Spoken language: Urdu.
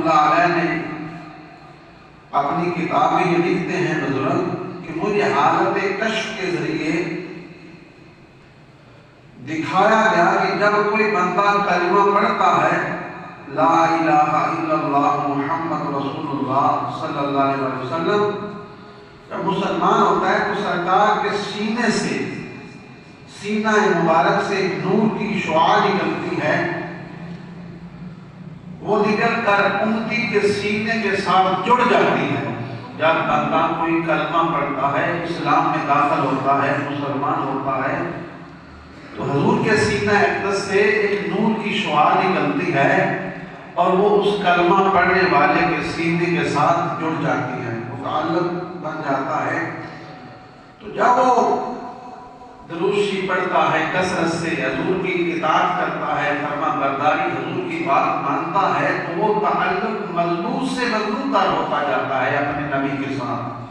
اللہ علیہ نے اپنی کتاب میں یہ لکھتے ہیں بزرگ کہ مجھے حالت کشف کے ذریعے دکھایا گیا کہ جب کوئی بندہ کلمہ پڑھتا ہے لا الہ الا اللہ محمد رسول اللہ صلی اللہ علیہ وسلم، جب مسلمان ہوتا ہے تو سرکار کے سینے سے، سینہ مبارک سے ایک نور کی شعاع نکلتی ہے، وہ نکل کر امتی کے سینے کے ساتھ جڑ جاتی ہے۔ جب بندہ کوئی کلمہ پڑھتا ہے، اسلام میں داخل ہوتا ہے، مسلمان ہوتا ہے، تو حضور کے سینہ اقدس سے ایک نور کی شعاع نکلتی ہے اور وہ اس کلمہ پڑھنے والے کے سینے کے ساتھ جڑ جاتی ہے، وہ تعلق بن جاتا ہے۔ تو جب وہ درود شریف پڑھتا ہے کثرت سے، حضور کی اطاعت کرتا ہے، فرما برداری، حضور کی بات مانتا ہے، تو وہ تعلق مضبوط سے مضبوط تر ہوتا جاتا ہے اپنے نبی کے ساتھ۔